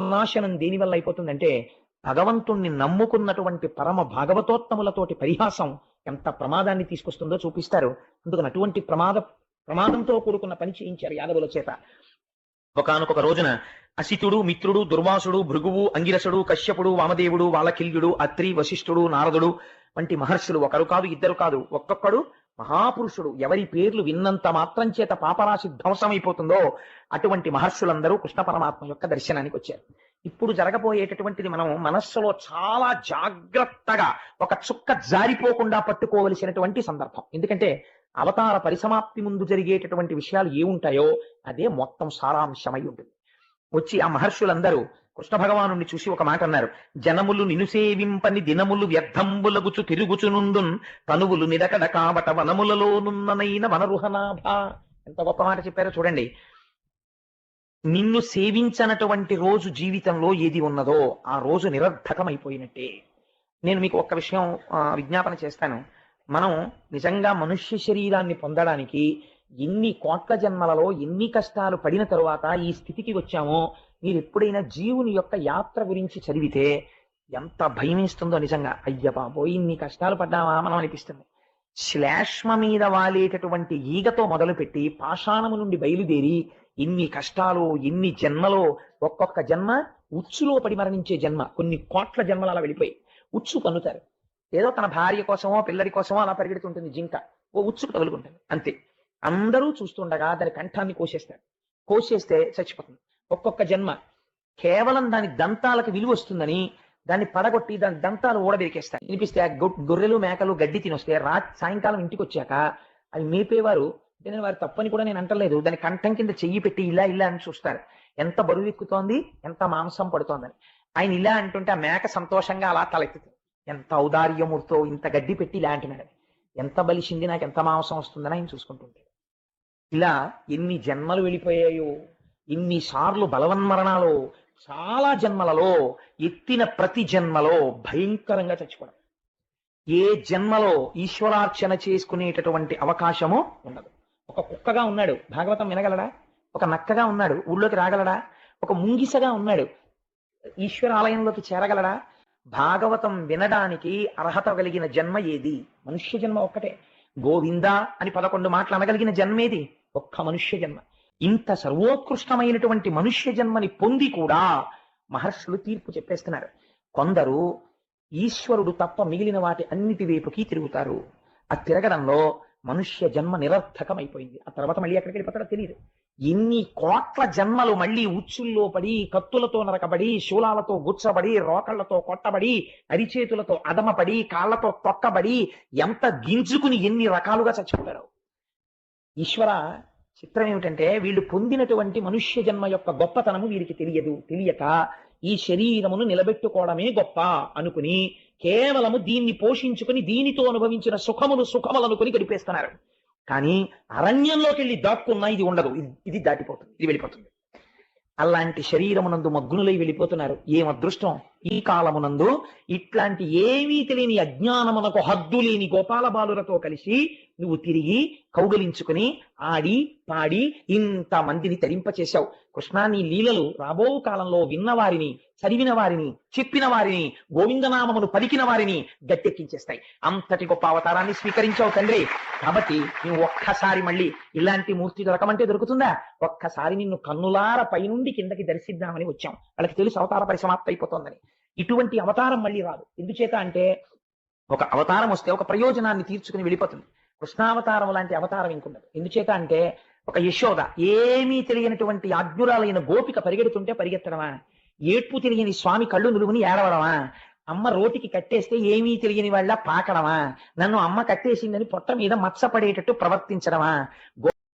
సర్వనాశనం దేనివల్ల అయిపోతుందంటే భగవంతుణ్ణి నమ్ముకున్నటువంటి పరమ భాగవతోత్తములతోటి పరిహాసం ఎంత ప్రమాదాన్ని తీసుకొస్తుందో చూపిస్తారు. అందుకని అటువంటి ప్రమాదంతో కూడుకున్న పని చేయించారు యాదవుల చేత. ఒకానొక రోజున అసితుడు, మిత్రుడు, దుర్వాసుడు, భృగువు, అంగిరసుడు, కశ్యపుడు, వామదేవుడు, వాలకిల్యుడు, అత్రి, వశిష్ఠుడు, నారదుడు వంటి మహర్షులు ఒకరు కాదు ఇద్దరు కాదు ఒక్కొక్కడు మహాపురుషుడు, ఎవరి పేర్లు విన్నంత మాత్రం చేత పాపరాశి ధ్వంసమైపోతుందో అటువంటి మహర్షులందరూ కృష్ణ పరమాత్మ యొక్క దర్శనానికి వచ్చారు. ఇప్పుడు జరగబోయేటటువంటిది మనం మనస్సులో చాలా జాగ్రత్తగా ఒక చుక్క జారిపోకుండా పట్టుకోవలసినటువంటి సందర్భం. ఎందుకంటే అవతార పరిసమాప్తి ముందు జరిగేటటువంటి విషయాలు ఏముంటాయో అదే మొత్తం సారాంశమై ఉంటుంది. వచ్చి ఆ మహర్షులందరూ కృష్ణ భగవాను చూసి ఒక మాట అన్నారు. జనములు నిను సేవింపని దినములు వ్యర్థంబులగుచు తిరుగుచునుందున్ తనువులు నిరకడ కావట వనములలోనున్ననైన వనరుహనాభ. ఎంత గొప్ప మాట చెప్పారో చూడండి. నిన్ను సేవించనటువంటి రోజు జీవితంలో ఏది ఉన్నదో ఆ రోజు నిరర్థకమైపోయినట్టే. నేను మీకు ఒక్క విషయం విజ్ఞాపన చేస్తాను. మనం నిజంగా మనుష్య శరీరాన్ని పొందడానికి ఎన్ని కోట్ల జన్మలలో ఎన్ని కష్టాలు పడిన తరువాత ఈ స్థితికి వచ్చామో మీరు ఎప్పుడైనా జీవుని యొక్క యాత్ర గురించి చదివితే ఎంత భయమేస్తుందో నిజంగా. అయ్య బాబోయ్ ఇన్ని కష్టాలు పడ్డామా మనం అనిపిస్తుంది. శ్లేష్మ మీద వాలేటటువంటి ఈగతో మొదలుపెట్టి పాషాణము నుండి బయలుదేరి ఇన్ని కష్టాలు ఎన్ని జన్మలో, ఒక్కొక్క జన్మ ఉచ్చులో పడి మరణించే జన్మ, కొన్ని కోట్ల జన్మలు అలా వెళ్ళిపోయి ఉచ్చు పన్నుతారు. ఏదో తన భార్య కోసమో పిల్లడి కోసమో అలా పరిగెడుతుంటుంది జింక, ఓ ఉచ్చుకు తగులుకుంటుంది అంతే. అందరూ చూస్తుండగా దాని కంఠాన్ని కోసేస్తారు. కోసేస్తే చచ్చిపోతుంది. ఒక్కొక్క జన్మ కేవలం దాని దంతాలకు విలువ వస్తుందని దాన్ని పడగొట్టి దాని దంతాలు ఊడబెరికేస్తాయి. వినిపిస్తే ఆ గొర్రెలు మేకలు గడ్డి తినొస్తే సాయంకాలం ఇంటికి వచ్చాక అవి మేపేవారు, నేను వారి తప్పని కూడా నేను అంటలేదు, దాని కంఠం కింద చెయ్యి పెట్టి ఇలా ఇలా అని చూస్తారు. ఎంత బరువు ఎక్కుతోంది, ఎంత మాంసం పడుతోందని. ఆయన ఇలా అంటుంటే ఆ మేక సంతోషంగా అలా తలెత్తుతుంది. ఎంత ఔదార్యమూర్తో ఇంత గడ్డి పెట్టి ఇలా అంటున్నాడు. ఎంత బలిసింది, నాకు ఎంత మాంసం వస్తుందని ఆయన చూసుకుంటుంటాడు. ఇలా ఎన్ని జన్మలు వెళ్ళిపోయాయో, ఇన్నిసార్లు బలవన్మరణాలు, చాలా జన్మలలో ఎత్తిన ప్రతి జన్మలో భయంకరంగా చచ్చిపోవడం. ఏ జన్మలో ఈశ్వరార్చన చేసుకునేటటువంటి అవకాశము ఉండదు. ఒక కుక్కగా ఉన్నాడు, భాగవతం వినగలడా? ఒక నక్కగా ఉన్నాడు, ఊళ్ళోకి రాగలడా? ఒక ముంగిసగా ఉన్నాడు, ఈశ్వరాలయంలోకి చేరగలడా? భాగవతం వినడానికి అర్హత కలిగిన జన్మ ఏది? మనుష్య జన్మ ఒక్కటే. గోవింద అని 11 మాటలు అనగలిగిన జన్మేది? ఒక్క మనుష్య జన్మ. ఇంత సర్వోత్కృష్టమైనటువంటి మనుష్య జన్మని పొంది కూడా మహర్షులు తీర్పు చెప్పేస్తున్నారు. కొందరు ఈశ్వరుడు తప్ప మిగిలిన వాటి అన్నిటి వైపుకి తిరుగుతారు. ఆ తిరగడంలో మనుష్య జన్మ నిరర్థకమైపోయింది. ఆ తర్వాత మళ్ళీ ఎక్కడికి వెళ్ళిపోతాడో తెలియదు. ఎన్ని కోట్ల జన్మలు మళ్ళీ ఉచ్చుల్లో పడి, కత్తులతో నరకబడి, శూలాలతో గుచ్చబడి, రోకళ్లతో కొట్టబడి, అరిచేతులతో అదమపడి, కాళ్లతో తొక్కబడి, ఎంత గింజుకుని ఎన్ని రకాలుగా చచ్చిపోతారు. ఈశ్వర చిత్రం ఏమిటంటే వీళ్ళు పొందినటువంటి మనుష్య జన్మ యొక్క గొప్పతనము వీరికి తెలియక ఈ శరీరమును నిలబెట్టుకోవడమే గొప్ప అనుకుని కేవలము దీన్ని పోషించుకుని దీనితో అనుభవించిన సుఖములు అనుకుని గడిపేస్తున్నారు. కానీ అరణ్యంలోకి వెళ్ళి దాక్కున్నా ఇది ఉండదు, ఇది దాటిపోతుంది, ఇది వెళ్ళిపోతుంది. అలాంటి శరీరమునందు మగ్నులై వెళ్ళిపోతున్నారు. ఏం అదృష్టం! ఈ కాలమునందు ఇట్లాంటి ఏమీ తెలియని అజ్ఞానమునకు హద్దు లేని గోపాల బాలురతో కలిసి నువ్వు తిరిగి కౌగలించుకుని ఆడి పాడి ఇంతమందిని తరింపచేశావు. కృష్ణా, నీ లీలలు రాబో కాలంలో విన్నవారిని, చదివిన వారిని, చెప్పిన వారిని, గోవిందనామమును పలికిన వారిని గట్టెక్కించేస్తాయి. అంతటి గొప్ప అవతారాన్ని స్వీకరించావు తండ్రి. కాబట్టి నువ్వు ఒక్కసారి మళ్ళీ ఇలాంటి మూర్తి దొరకమంటే దొరుకుతుందా? ఒక్కసారి నిన్ను కన్నులార పైనుండి కిందకి దర్శిద్దామని వచ్చాం. వాళ్ళకి తెలుసు అవతార పరిసమాప్తి అయిపోతుందని. ఇటువంటి అవతారం మళ్ళీ రాదు. ఎందుచేత అంటే ఒక అవతారం వస్తే ఒక ప్రయోజనాన్ని తీర్చుకుని వెళ్ళిపోతుంది. కృష్ణావతారం లాంటి అవతారం ఇంకున్నది. ఎందుచేత అంటే ఒక యశోద, ఏమీ తెలియనటువంటి ఆజ్ఞురాలైన గోపిక పరిగెడుతుంటే పరిగెత్తడమా? ఏడ్పు తెలియని స్వామి కళ్ళు నులుగుని ఏడవడమా? అమ్మ రోటికి కట్టేస్తే ఏమీ తెలియని వాళ్ళ పాకడమా? నన్ను అమ్మ కట్టేసిందని పొట్ట మీద మత్సపడేటట్టు ప్రవర్తించడమా?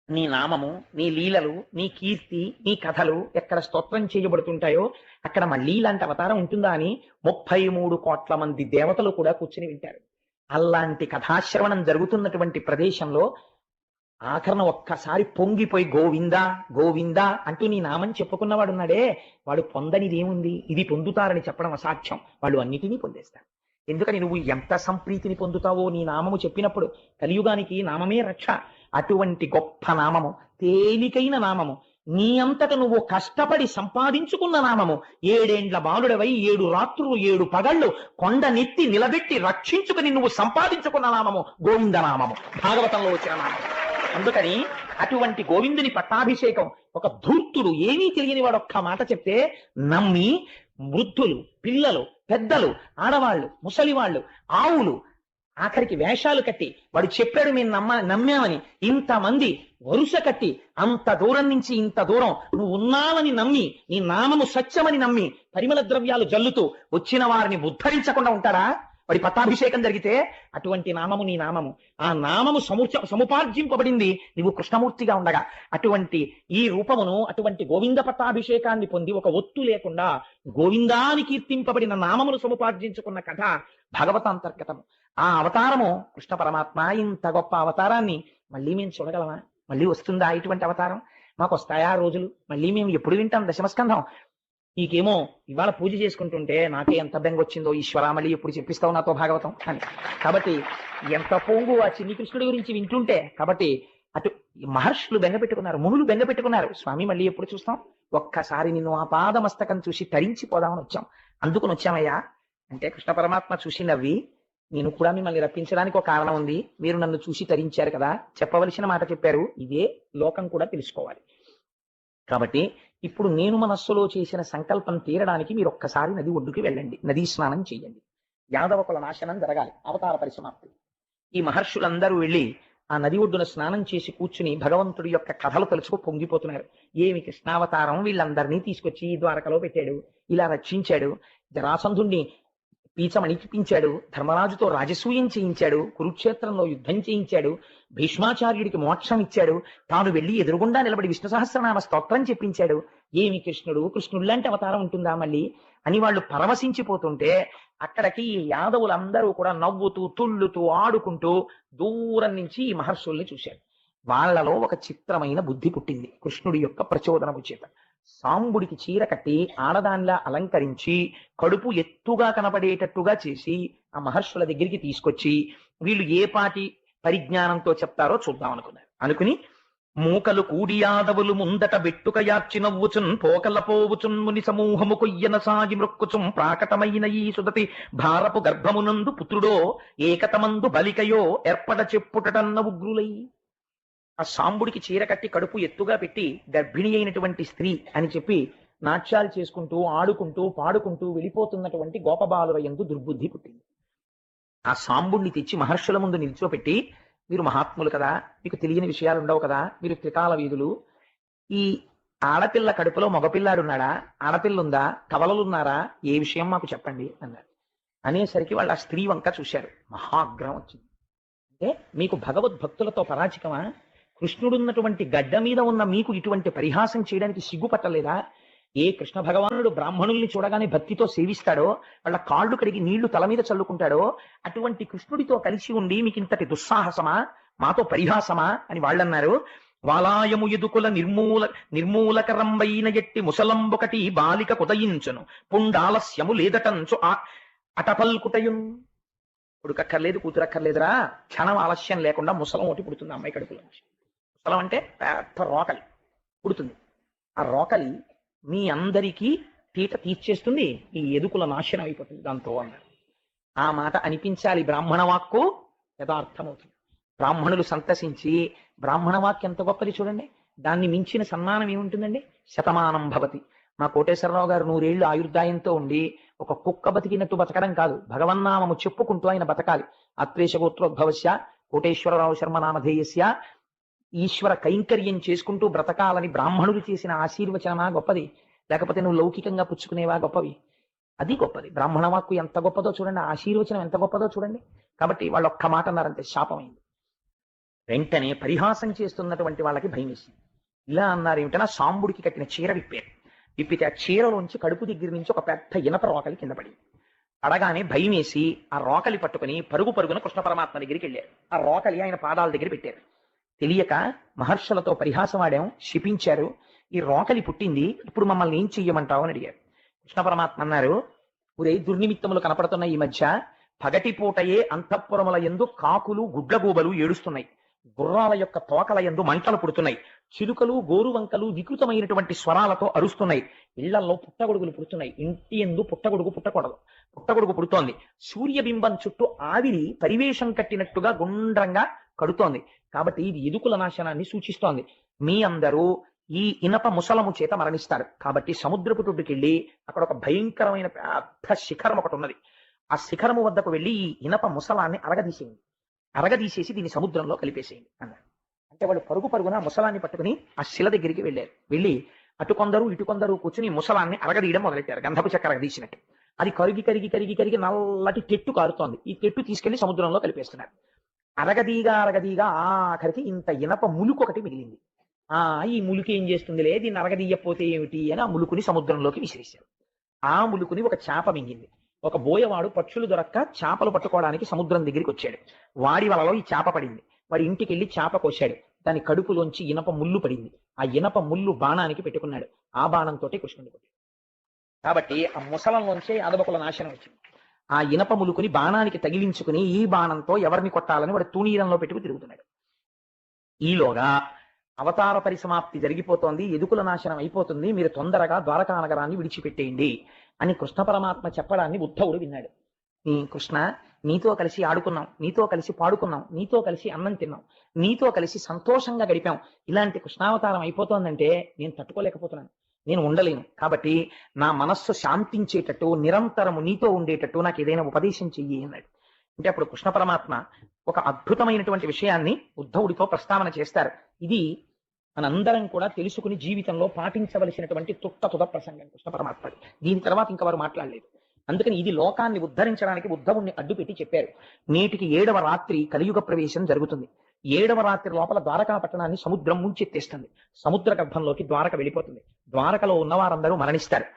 నీ నామము, నీ లీలలు, నీ కీర్తి, నీ కథలు ఎక్కడ స్తోత్రం చేయబడుతుంటాయో అక్కడ మళ్ళీ ఇలాంటి అవతారం ఉంటుందా అని 33 కోట్ల మంది దేవతలు కూడా కూర్చుని వింటారు. అలాంటి కథాశ్రవణం జరుగుతున్నటువంటి ప్రదేశంలో ఆఖరణ ఒక్కసారి పొంగిపోయి గోవిందా గోవిందా అంటూ నీ నామని చెప్పుకున్నవాడు ఉన్నాడే, వాడు పొందనిది ఏముంది? ఇది పొందుతారని చెప్పడం అసాధ్యం. వాళ్ళు అన్నిటినీ పొందేస్తారు. ఎందుకని? నువ్వు ఎంత సంప్రీతిని పొందుతావో నీ నామము చెప్పినప్పుడు. కలియుగానికి నామమే రక్ష. అటువంటి గొప్ప నామము, తేలికైన నామము. నీ అంతట నువ్వు కష్టపడి సంపాదించుకున్న నామము. 7 ఏండ్ల బాలుడవై 7 రాత్రులు 7 పగళ్ళు కొండ నెత్తి నిలబెట్టి రక్షించుకుని నువ్వు సంపాదించుకున్న నామము గోవిందనామము, భాగవతంలో వచ్చిన నామము. అందుకని అటువంటి గోవిందుని పట్టాభిషేకం ఒక ధూర్తుడు, ఏమీ తెలియని వాడు ఒక్క మాట చెప్తే నమ్మి వృద్ధులు, పిల్లలు, పెద్దలు, ఆడవాళ్ళు, ముసలివాళ్ళు, ఆవులు, ఆఖరికి వేషాలు కట్టి వాడు చెప్పాడు మేము నమ్మామని ఇంతమంది వరుస కట్టి అంత దూరం నుంచి ఇంత దూరం నువ్వు ఉన్నావని నమ్మి, నీ నామము సత్యమని నమ్మి పరిమళ ద్రవ్యాలు జల్లుతూ వచ్చిన వారిని ఉద్ధరించకుండా ఉంటాడా? వాడి పట్టాభిషేకం జరిగితే అటువంటి నామము నీ నామము. ఆ నామము సముపార్జింపబడింది నువ్వు కృష్ణమూర్తిగా ఉండగా. అటువంటి ఈ రూపమును, అటువంటి గోవింద పట్టాభిషేకాన్ని పొంది ఒక ఒత్తు లేకుండా గోవిందాని కీర్తింపబడిన నామమును సముపార్జించుకున్న కథ భగవతాంతర్గతము. ఆ అవతారము కృష్ణ పరమాత్మ. ఇంత గొప్ప అవతారాన్ని మళ్ళీ మేము చూడగలమా? మళ్ళీ వస్తుందా ఇటువంటి అవతారం? మాకు వస్తాయా రోజులు? మళ్ళీ మేము ఎప్పుడు వింటాం దశమస్కంధం? నీకేమో ఇవాళ పూజ చేసుకుంటుంటే నాకే ఎంత బెంగ వచ్చిందో, ఈశ్వరా మళ్ళీ ఎప్పుడు చెప్పిస్తావు నాతో భాగవతం అని. కాబట్టి ఎంత పొంగు ఆ చిన్ని కృష్ణుడి గురించి వింటుంటే. కాబట్టి అటు మహర్షులు బెంగ పెట్టుకున్నారు, మునులు బెంగ పెట్టుకున్నారు, స్వామి మళ్ళీ ఎప్పుడు చూస్తాం? ఒక్కసారి నిన్ను ఆ పాదమస్తకం చూసి తరించిపోదామని వచ్చాం, అందుకుని వచ్చామయ్యా అంటే కృష్ణ పరమాత్మ చూసి నవ్వి, నేను కూడా మిమ్మల్ని రప్పించడానికి ఒక కారణం ఉంది, మీరు నన్ను చూసి తరించారు కదా, చెప్పవలసిన మాట చెప్పారు, ఇదే లోకం కూడా తెలుసుకోవాలి. కాబట్టి ఇప్పుడు నేను మనస్సులో చేసిన సంకల్పం తీరడానికి మీరు ఒక్కసారి నది ఒడ్డుకి వెళ్ళండి, నదీ స్నానం చేయండి, యాదవ కుల నాశనం జరగాలి, అవతార పరిసమాప్తి. ఈ మహర్షులందరూ వెళ్ళి ఆ నది ఒడ్డున స్నానం చేసి కూర్చుని భగవంతుడి యొక్క కథలు తలుచుకు పొంగిపోతున్నారు. ఏమి కృష్ణావతారం, వీళ్ళందరినీ తీసుకొచ్చి ద్వారకలో పెట్టాడు, ఇలా రక్షించాడు, జరాసంధుణ్ణి పీచమణిపించాడు, ధర్మరాజుతో రాజసూయం చేయించాడు, కురుక్షేత్రంలో యుద్ధం చేయించాడు, భీష్మాచార్యుడికి మోక్షం ఇచ్చాడు, తాను వెళ్లి ఎదురుగుండా నిలబడి విష్ణు సహస్రనామ స్తోత్రం చెప్పించాడు. ఏమి కృష్ణుడు, కృష్ణుడు లాంటి అవతారం ఉంటుందా మళ్ళీ అని వాళ్ళు పరవశించిపోతుంటే అక్కడికి ఈ యాదవులందరూ కూడా నవ్వుతూ తుళ్ళుతూ ఆడుకుంటూ దూరం నుంచి ఈ మహర్షుల్ని చూశారు. వాళ్లలో ఒక చిత్రమైన బుద్ధి పుట్టింది కృష్ణుడి యొక్క ప్రచోదనము చేత. సాంబుడికి చీర కట్టి ఆడదానిలా అలంకరించి కడుపు ఎత్తుగా కనపడేటట్టుగా చేసి ఆ మహర్షుల దగ్గరికి తీసుకొచ్చి వీళ్ళు ఏ పాటి పరిజ్ఞానంతో చెప్తారో చూద్దాం అనుకుని మూకలు కూడి యాదవులు ముందట బెట్టుక యార్చి నవ్వుచున్ పోకల పోవుచున్ ముని సమూహము కొయ్యన సాగి మృక్కుచుం ప్రాకటమైన ఈ సుదతి భారపు గర్భమునందు పుత్రుడో ఏకతమందు బలికయో ఏర్పడ చెప్పుటన్న ఉగ్రులై. ఆ సాంబుడికి చీర కట్టి కడుపు ఎత్తుగా పెట్టి గర్భిణి అయినటువంటి స్త్రీ అని చెప్పి నాట్యాలు చేసుకుంటూ ఆడుకుంటూ పాడుకుంటూ వెళ్ళిపోతున్నటువంటి గోపబాలుర యందు దుర్బుద్ధి పుట్టింది. ఆ సాంబుడిని తెచ్చి మహర్షుల ముందు నిల్చోపెట్టి, మీరు మహాత్ములు కదా, మీకు తెలియని విషయాలు ఉండవు కదా, మీరు త్రికాల వీధులు, ఈ ఆడపిల్ల కడుపులో మగపిల్లాడున్నాడా, ఆడపిల్లుందా, కవలలున్నారా, ఏ విషయం మాకు చెప్పండి అన్నారు. అనేసరికి వాళ్ళు ఆ స్త్రీ వంక చూశారు. మహాగ్రహం వచ్చింది. అంటే మీకు భగవద్భక్తులతో పరాచికమా? కృష్ణుడున్నటువంటి గడ్డ మీద ఉన్న మీకు ఇటువంటి పరిహాసం చేయడానికి సిగ్గుపట్టలేదా? ఏ కృష్ణ భగవానుడు బ్రాహ్మణుల్ని చూడగానే భక్తితో సేవిస్తాడో, వాళ్ళ కాళ్ళు కడిగి నీళ్లు తల మీద చల్లుకుంటాడో, అటువంటి కృష్ణుడితో కలిసి ఉండి మీకు ఇంతటి దుస్సాహసమా, మాతో పరిహాసమా అని వాళ్ళన్నారు. వాలాయము ఎదుకుల నిర్మూలకరంబైన ఎట్టి ముసలంబొకటి బాలిక కుదయించును పుండాలస్యము లేదటంచు అటపల్కుటయున్. కొడుకక్కర్లేదు, కూతురక్కర్లేదురా, క్షణం ఆలస్యం లేకుండా ముసలం ఒకటి పుడుతుంది అమ్మాయి కడుపులో. ముసలం అంటే పెద్ద రోకలి పుడుతుంది. ఆ రోకలి మీ అందరికీ తీట తీర్చేస్తుంది, ఈ ఎదుకుల నాశనం అయిపోతుంది దాంతో అన్నారు. ఆ మాట అనిపించాలి బ్రాహ్మణ వాక్కు యథార్థమవుతుంది. బ్రాహ్మణులు సంతసించి, బ్రాహ్మణ వాక్యం ఎంత గొప్పది చూడండి, దాన్ని మించిన సన్మానం ఏముంటుందండి? శతమానం భవతి. మా కోటేశ్వరరావు గారు 100 ఏళ్లు ఆయుర్దాయంతో ఉండి ఒక కుక్క బతికినట్టు బతకడం కాదు, భగవన్నామము చెప్పుకుంటూ ఆయన బతకాలి. అత్రేష గోత్రోద్భవస్య కోటేశ్వరరావు శర్మ నామధేయస్య, ఈశ్వర కైంకర్యం చేసుకుంటూ బ్రతకాలని బ్రాహ్మణులు చేసిన ఆశీర్వచనమా గొప్పది, లేకపోతే నువ్వు లౌకికంగా పుచ్చుకునేవా గొప్పవి? అది గొప్పది. బ్రాహ్మణ వాక్కు ఎంత గొప్పదో చూడండి, ఆశీర్వచనం ఎంత గొప్పదో చూడండి. కాబట్టి వాళ్ళు ఒక్క మాట అన్నారంటే శాపమైంది. వెంటనే పరిహాసం చేస్తున్నటువంటి వాళ్ళకి భయం వేసింది. ఇలా అన్నారు ఏమిటన్నా, సాంబుడికి కట్టిన చీర విప్పితే ఆ చీరలోంచి కడుపు దగ్గర నుంచి ఒక పెద్ద ఇనప రోకలి కింద పడి పడగానే భయం వేసి ఆ రోకలి పట్టుకుని పరుగున కృష్ణ పరమాత్మ దగ్గరికి వెళ్ళారు. ఆ రోకలి ఆయన పాదాల దగ్గర పెట్టారు. తెలియక మహర్షులతో పరిహాసం ఆడాం, శిపించారు, ఈ రోకలి పుట్టింది, ఇప్పుడు మమ్మల్ని ఏం చెయ్యమంటావు అని అడిగారు. కృష్ణ పరమాత్మ అన్నారు, ఊరే దుర్నిమిత్తములు కనపడుతున్న ఈ మధ్య పగటిపూటయే అంతఃపురముల యందు కాకులు గుడ్లగూబలు ఏడుస్తున్నాయి, గుర్రాల యొక్క తోకల యందు మంటలు పుడుతున్నాయి. చిలుకలు గోరువంకలు వికృతమైనటువంటి స్వరాలతో అరుస్తున్నాయి. ఇళ్లలో పుట్టగొడుగులు పుడుతున్నాయి. ఇంటి యందు పుట్టగొడుగు పుట్టకూడదు, పుట్టగొడుగు పుడుతోంది. సూర్యబింబం చుట్టూ ఆవిరి పరివేషం కట్టినట్టుగా గుండ్రంగా కడుతోంది. కాబట్టి ఇది ఎదుకుల నాశనాన్ని సూచిస్తోంది. మీ అందరూ ఈ ఇనప ముసలము చేత మరణిస్తారు. కాబట్టి సముద్రపు టుడ్డుకెళ్ళి అక్కడ ఒక భయంకరమైన పెద్ద శిఖరం ఒకటి ఉన్నది. ఆ శిఖరము వద్దకు వెళ్ళి ఈ ఇనప ముసలాన్ని అరగదీసేసి దీన్ని సముద్రంలో కలిపేసేయండి అన్నారు. అంటే వాళ్ళు పరుగు పరుగున ముసలాన్ని పట్టుకుని ఆ శిల దగ్గరికి వెళ్ళారు. వెళ్ళి అటు కొందరు ఇటు కొందరు కూర్చుని ముసలాన్ని అరగదీయడం మొదలెట్టారు. గంధపు చెక్క అరగదీసినట్టు. అది కరిగి కరిగి కరిగి కరిగి నల్లటి తెట్టు కారుతోంది. ఈ తెట్టు తీసుకెళ్లి సముద్రంలో కలిపేస్తున్నారు. అరగదీగా ఆఖరికి ఇంత ఇనప ములుకు ఒకటి మిగిలింది. ఈ ములుకు ఏం చేస్తుందిలే, దీన్ని అరగదీయకపోతే ఏమిటి అని ఆ ములుకుని సముద్రంలోకి విసిరేశారు. ఆ ములుకుని ఒక చేప మింగింది. ఒక బోయవాడు పక్షులు దొరక్క చేపలు పట్టుకోవడానికి సముద్రం దగ్గరికి వచ్చాడు. వాడి వలలో ఈ చేప పడింది. వాడి ఇంటికి వెళ్ళి చేప కోశాడు. దాని కడుపులోంచి ఇనప ముళ్ళు పడింది. ఆ ఇనప ముళ్ళు బాణానికి పెట్టుకున్నాడు. ఆ బాణంతో కృష్ణుడిని కొట్టాడు. కాబట్టి ఆ ముసలంలోంచే అదబకుల నాశనం వచ్చింది. ఆ ఇనప ములుకుని బాణానికి తగిలించుకుని ఈ బాణంతో ఎవరిని కొట్టాలని వాడు తూణీరంలో పెట్టుకు తిరుగుతున్నాడు. ఈలోగా అవతార పరిసమాప్తి జరిగిపోతోంది, ఎదుకుల నాశనం అయిపోతుంది, మీరు తొందరగా ద్వారకా నగరాన్ని విడిచిపెట్టేయండి అని కృష్ణ పరమాత్మ చెప్పడాన్ని ఉద్ధవుడు విన్నాడు. కృష్ణ, నీతో కలిసి ఆడుకున్నాం, నీతో కలిసి పాడుకున్నాం, నీతో కలిసి అన్నం తిన్నాం, నీతో కలిసి సంతోషంగా గడిపాం. ఇలాంటి కృష్ణావతారం అయిపోతోందంటే నేను తట్టుకోలేకపోతున్నాను, నేను ఉండలేను. కాబట్టి నా మనస్సు శాంతించేటట్టు, నిరంతరము నీతో ఉండేటట్టు నాకు ఏదైనా ఉపదేశం చెయ్యి అన్నాడు. అంటే అప్పుడు కృష్ణ పరమాత్మ ఒక అద్భుతమైనటువంటి విషయాన్ని ఉద్ధవుడితో ప్రస్తావన చేస్తారు. ఇది మనందరం కూడా తెలుసుకుని జీవితంలో పాటించవలసినటువంటి తుద ప్రసంగం కృష్ణ పరమాత్మ. దీని తర్వాత ఇంకా వారు మాట్లాడలేదు. అందుకని ఇది లోకాన్ని ఉద్ధరించడానికి ఉద్ధవుణ్ణి అడ్డుపెట్టి చెప్పారు. నేటికి 7వ రాత్రి కలియుగ ప్రవేశం జరుగుతుంది. 7వ రాత్రి లోపల ద్వారకా పట్టణాన్ని సముద్రం ముంచెత్తేస్తుంది. సముద్ర గర్భంలోకి ద్వారక వెళ్ళిపోతుంది. ద్వారకలో ఉన్న వారందరూ మరణిస్తారు.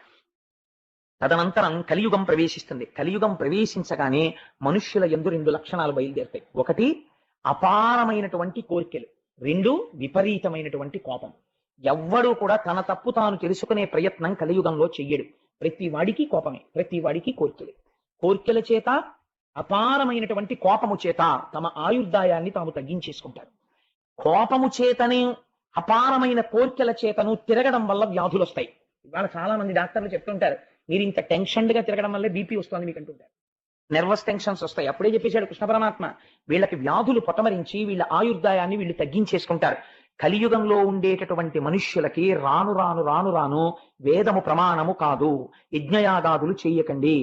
తదనంతరం కలియుగం ప్రవేశిస్తుంది. కలియుగం ప్రవేశించగానే మనుష్యుల యందు 2 లక్షణాలు బయలుదేరుతాయి. ఒకటి అపారమైనటువంటి కోరికలు, 2 విపరీతమైనటువంటి కోపం. ఎవ్వడూ కూడా తన తప్పు తాను తెలుసుకునే ప్రయత్నం కలియుగంలో చెయ్యడు. ప్రతి వాడికి కోపమే, ప్రతి వాడికి కోరికలే. కోరికల చేత, అపారమైనటువంటి కోపము చేత తమ ఆయుర్దాయాన్ని తాము తగ్గించేసుకుంటారు. కోపము చేతనే, అపారమైన కోరికల చేతను తిరగడం వల్ల వ్యాధులు వస్తాయి. ఇవాళ చాలా మంది డాక్టర్లు చెప్తుంటారు, మీరు ఇంత టెన్షన్గా తిరగడం వల్లే బీపీ వస్తుంది మీకు అంటుంటారు. నెర్వస్ టెన్షన్స్ వస్తాయి. అప్పుడే చెప్పేశాడు కృష్ణ పరమాత్మ, వీళ్ళకి వ్యాధులు పొటమరించి వీళ్ళ ఆయుర్దాయాన్ని వీళ్ళు తగ్గించేసుకుంటారు. కలియుగంలో ఉండేటటువంటి మనుష్యులకి రాను రాను రాను రాను వేదము ప్రమాణము కాదు, యజ్ఞయాగాదులు చేయకండి,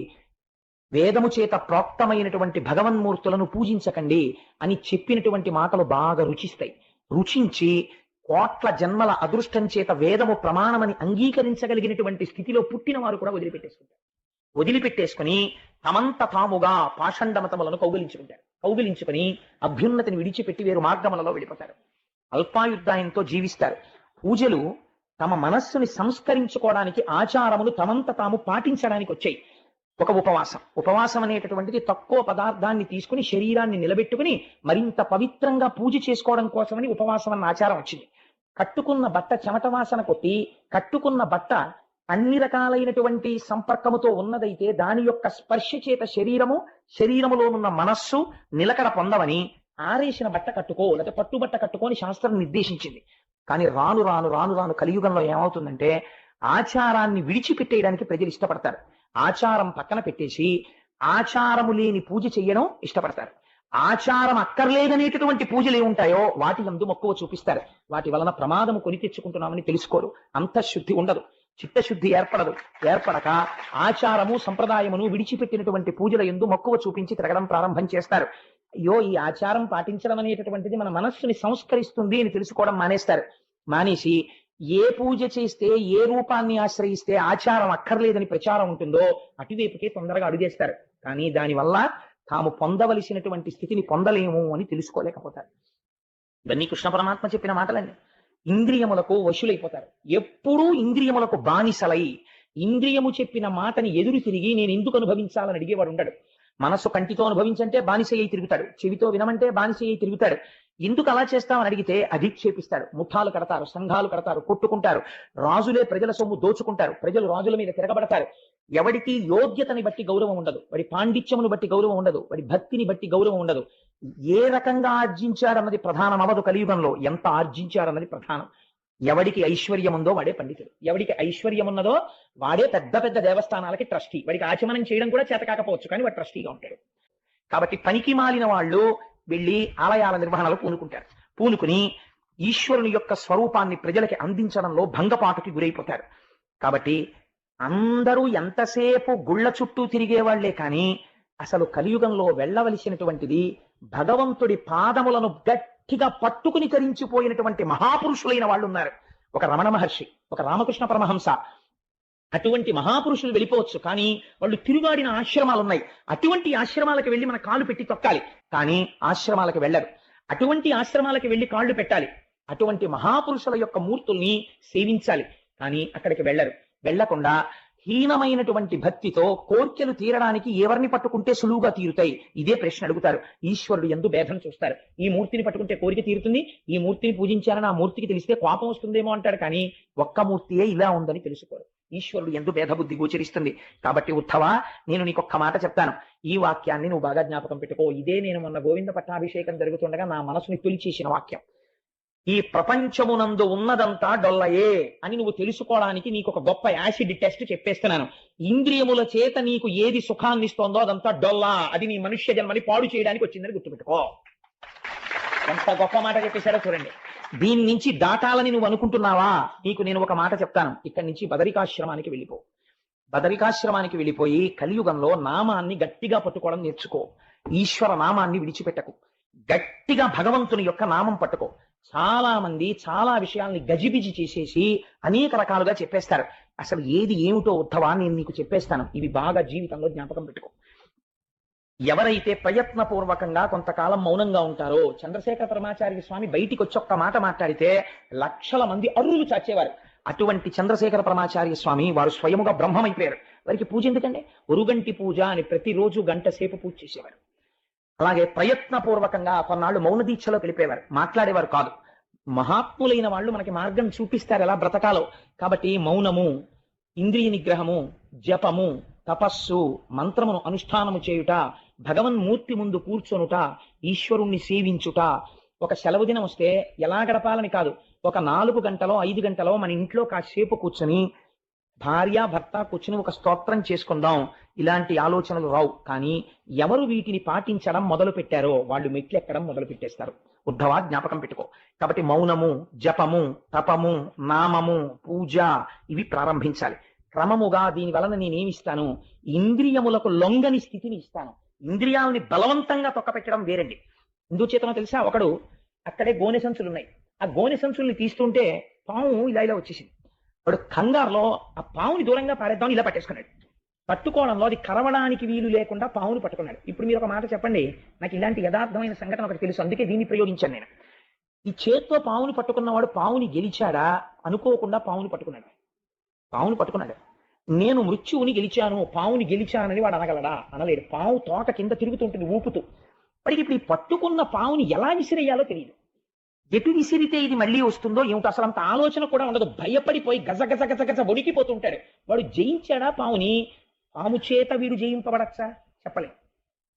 వేదము చేత ప్రోక్తమైనటువంటి భగవన్మూర్తులను పూజించకండి అని చెప్పినటువంటి మాటలు బాగా రుచిస్తాయి. రుచించి కోట్ల జన్మల అదృష్టం చేత వేదము ప్రమాణమని అంగీకరించగలిగినటువంటి స్థితిలో పుట్టిన వారు కూడా వదిలిపెట్టేసుకుని తమంత తాముగా పాషండమతములను కౌగిలించుకుని అభ్యున్నతిని విడిచిపెట్టి వేరు మార్గములలో వెళ్ళిపోతారు. అల్పాయుర్దాయంతో జీవిస్తారు. పూజలు తమ మనస్సుని సంస్కరించుకోవడానికి, ఆచారములు తమంత తాము పాటించడానికి వచ్చాయి. ఒక ఉపవాసం అనేటటువంటిది తక్కువ పదార్థాన్ని తీసుకుని శరీరాన్ని నిలబెట్టుకుని మరింత పవిత్రంగా పూజ చేసుకోవడం కోసమని ఉపవాసం అన్న ఆచారం వచ్చింది. కట్టుకున్న బట్ట చెమట వాసన కొట్టి, కట్టుకున్న బట్ట అన్ని రకాలైనటువంటి సంపర్కముతో ఉన్నదైతే దాని యొక్క స్పర్శ చేత శరీరములో ఉన్న మనస్సు నిలకడ పొందవని ఆరేసిన బట్ట కట్టుకో, లేకపోతే పట్టుబట్ట కట్టుకోని శాస్త్రం నిర్దేశించింది. కానీ రాను రాను రాను రాను కలియుగంలో ఏమవుతుందంటే ఆచారాన్ని విడిచిపెట్టేయడానికి ప్రజలు ఇష్టపడతారు. ఆచారం పక్కన పెట్టేసి ఆచారము లేని పూజ చెయ్యడం ఇష్టపడతారు. ఆచారం అక్కర్లేదనేటటువంటి పూజలు ఏముంటాయో వాటి యందు మక్కువ చూపిస్తారు. వాటి వలన ప్రమాదము కొని తెచ్చుకుంటున్నామని తెలుసుకోరు. అంతఃశుద్ధి ఉండదు, చిత్తశుద్ధి ఏర్పడక ఆచారము సంప్రదాయమును విడిచిపెట్టినటువంటి పూజల యందు మక్కువ చూపించి తిరగడం ప్రారంభం చేస్తారు. అయ్యో, ఈ ఆచారం పాటించడం అనేటటువంటిది మన మనస్సుని సంస్కరిస్తుంది అని తెలుసుకోవడం మానేసి ఏ పూజ చేస్తే, ఏ రూపాన్ని ఆశ్రయిస్తే ఆచారం అక్కర్లేదని ప్రచారం ఉంటుందో అటువైపుకే తొందరగా అడుగేస్తారు. కానీ దానివల్ల తాము పొందవలసినటువంటి స్థితిని పొందలేము అని తెలుసుకోలేకపోతారు. ఇవన్నీ కృష్ణ పరమాత్మ చెప్పిన మాటలన్నీ. ఇంద్రియములకు వశులైపోతారు. ఎప్పుడూ ఇంద్రియములకు బానిసలై ఇంద్రియము చెప్పిన మాటని ఎదురు తిరిగి నేను ఎందుకు అనుభవించాలని అడిగేవాడు ఉండడు. మనస్సు కంటితో అనుభవించంటే బానిస అయి తిరుగుతాడు, చెవితో వినమంటే బానిస అయి తిరుగుతాడు. ఎందుకు అలా చేస్తామని అడిగితే అధిక్షేపిస్తాడు. ముఠాలు కడతారు, సంఘాలు కడతారు, కొట్టుకుంటారు, రాజులే ప్రజల సొమ్ము దోచుకుంటారు, ప్రజలు రాజుల మీద తిరగబడతారు. ఎవడికి యోగ్యతని బట్టి గౌరవం ఉండదు, వాడి పాండిత్యమును బట్టి గౌరవం ఉండదు, వాడి భక్తిని బట్టి గౌరవం ఉండదు. ఏ రకంగా ఆర్జించాడన్నది ప్రధానం అవదు కలియుగంలో, ఎంత ఆర్జించాడన్నది ప్రధానం. ఎవడికి ఐశ్వర్యం ఉందో వాడే పండితుడు, ఎవడికి ఐశ్వర్యం ఉన్నదో వాడే పెద్ద పెద్ద దేవస్థానాలకి ట్రస్టీ. వాడికి ఆచమనం చేయడం కూడా చేత కాకపోవచ్చు, కానీ వాడు ట్రస్టీగా ఉంటాడు. కాబట్టి పనికి మాలిన వాళ్ళు వెళ్ళి ఆలయాల నిర్వహణలో పూనుకుని ఈశ్వరుని యొక్క స్వరూపాన్ని ప్రజలకి అందించడంలో భంగపాటుకి గురైపోతారు. కాబట్టి అందరూ ఎంతసేపు గుళ్ళ చుట్టూ తిరిగే వాళ్లే కానీ అసలు కలియుగంలో వెళ్ళవలసినటువంటిది భగవంతుడి పాదములను గట్టిగా పట్టుకుని తరించిపోయినటువంటి మహాపురుషులైన వాళ్ళు ఉన్నారు. ఒక రమణ మహర్షి, ఒక రామకృష్ణ పరమహంస, అటువంటి మహాపురుషులు వెళ్ళిపోవచ్చు, కానీ వాళ్ళు తిరుగాడిన ఆశ్రమాలు ఉన్నాయి. అటువంటి ఆశ్రమాలకు వెళ్ళి మన కాళ్ళు పెట్టి తొక్కాలి, కానీ ఆశ్రమాలకు వెళ్ళరు. అటువంటి ఆశ్రమాలకు వెళ్ళి కాళ్ళు పెట్టాలి, అటువంటి మహాపురుషుల యొక్క మూర్తుల్ని సేవించాలి, కానీ అక్కడికి వెళ్ళరు. వెళ్లకుండా హీనమైనటువంటి భక్తితో కోర్కెలు తీరడానికి ఎవరిని పట్టుకుంటే సులువుగా తీరుతాయి, ఇదే ప్రశ్న అడుగుతారు. ఈశ్వరుడు ఎందు భేదం చూస్తారు. ఈ మూర్తిని పట్టుకుంటే కోరిక తీరుతుంది, ఈ మూర్తిని పూజించాలని ఆ మూర్తికి తెలిస్తే కోపం వస్తుందేమో అంటాడు, కానీ ఒక్క మూర్తియే ఇలా ఉందని తెలుసుకోరు. ఈశ్వరుడు ఎందు భేదబుద్ధి గోచరిస్తుంది. కాబట్టి ఉద్ధవ, నేను నీకు ఒక్క మాట చెప్తాను, ఈ వాక్యాన్ని నువ్వు బాగా జ్ఞాపకం పెట్టుకో. ఇదే నేను మొన్న గోవింద పట్టాభిషేకం జరుగుతుండగా నా మనసుని తొలిచేసిన వాక్యం. ఈ ప్రపంచమునందు ఉన్నదంతా డొల్లయే అని నువ్వు తెలుసుకోవడానికి నీకు ఒక గొప్ప యాసిడ్ టెస్ట్ చెప్పేస్తున్నాను. ఇంద్రియముల చేత నీకు ఏది సుఖాన్ని ఇస్తోందో అదంతా డొల్లా, అది నీ మనుష్య జన్మని పాడు చేయడానికి వచ్చిందని గుర్తుపెట్టుకో. ఎంత గొప్ప మాట చెప్పేశారో చూడండి. దీని నుంచి దాటాలని నువ్వు అనుకుంటున్నావా? నీకు నేను ఒక మాట చెప్తాను. ఇక్కడి నుంచి బదరికాశ్రమానికి వెళ్ళిపో. బదరికాశ్రమానికి వెళ్ళిపోయి కలియుగంలో నామాన్ని గట్టిగా పట్టుకోవడం నేర్చుకో. ఈశ్వర నామాన్ని విడిచిపెట్టకు. గట్టిగా భగవంతుని యొక్క నామం పట్టుకో. చాలా మంది చాలా విషయాల్ని గజిబిజి చేసేసి అనేక రకాలుగా చెప్పేస్తారు. అసలు ఏది ఏమిటో ఉద్ధవా నేను నీకు చెప్పేస్తాను. ఇవి బాగా జీవితంలో జ్ఞాపకం పెట్టుకో. ఎవరైతే ప్రయత్నపూర్వకంగా కొంతకాలం మౌనంగా ఉంటారో, చంద్రశేఖర పరమాచార్య స్వామి బయటికి వచ్చి ఒక్క మాట మాట్లాడితే లక్షల మంది అరువులు చాచేవారు. అటువంటి చంద్రశేఖర పరమాచార్య స్వామి వారు స్వయముగా బ్రహ్మమైపోయారు. వారికి పూజ ఎందుకంటే ఒరుగంటి పూజ అని ప్రతిరోజు గంట సేపు పూజ చేసేవారు. అలాగే ప్రయత్నపూర్వకంగా కొన్నాళ్ళు మౌన దీక్షలో వెళ్ళిపోయేవారు, మాట్లాడేవారు కాదు. మహాత్ములైన వాళ్ళు మనకి మార్గం చూపిస్తారు ఎలా బ్రతకాలో. కాబట్టి మౌనము, ఇంద్రియ నిగ్రహము, జపము, తపస్సు, మంత్రమును అనుష్ఠానము చేయుట, భగవన్మూర్తి ముందు కూర్చొనుట, ఈశ్వరుణ్ణి సేవించుట. ఒక సెలవు దినం వస్తే ఎలా గడపాలని కాదు, ఒక 4 గంటలో 5 గంటలో మన ఇంట్లో కాసేపు కూర్చొని భార్య భర్త కూర్చుని ఒక స్తోత్రం చేసుకుందాం, ఇలాంటి ఆలోచనలు రావు. కానీ ఎవరు వీటిని పాటించడం మొదలు పెట్టారో వాళ్ళు మెట్లు ఎక్కడం మొదలు పెట్టేస్తారు. ఉద్ధవా, జ్ఞాపకం పెట్టుకో. కాబట్టి మౌనము, జపము, తపము, నామము, పూజ ఇవి ప్రారంభించాలి. క్రమముగా దీని వలన నేనేమిస్తాను, ఇంద్రియములకు లొంగని స్థితిని ఇస్తాను. ఇంద్రియాలని బలవంతంగా తొక్కపెట్టడం వేరండి. ఎందుచేతనో తెలుసా? ఒకడు అక్కడే గోనె సంచులు ఉన్నాయి, ఆ గోనె సంచుల్ని తీస్తుంటే పాము ఇలా ఇలా వచ్చేసింది. వాడు కంగారులో ఆ పావుని దూరంగా పారేద్దామని ఇలా పట్టేసుకున్నాడు. పట్టుకోవడంలో అది కరవడానికి వీలు లేకుండా పావుని పట్టుకున్నాడు. ఇప్పుడు మీరు ఒక మాట చెప్పండి, నాకు ఇలాంటి యథార్థమైన సంఘటన ఒకటి తెలుసు, అందుకే దీన్ని ప్రయోగించాను నేను. ఈ చేత్తో పావుని పట్టుకున్నవాడు పావుని గెలిచాడా? అనుకోకుండా పావుని పట్టుకున్నాడు. పావుని పట్టుకున్నాడు. నేను మృత్యువుని గెలిచాను, పావుని గెలిచానని వాడు అనగలడా? అనలేడు. పావు తోక కింద తిరుగుతుంటుంది ఊపుతూ. వాడికి ఇప్పుడు ఈ పట్టుకున్న పావుని ఎలా విసిరేయాలో తెలియదు. ఎటు విసిరితే ఇది మళ్ళీ వస్తుందో ఏమిటో అసలు అంత ఆలోచన కూడా ఉండదు. భయపడిపోయి గజ గజ గజ గజ వణికిపోతుంటాడు. వాడు జయించాడా పావుని? పాము చేత వీడు జయింపబడచ్చా? చెప్పలే.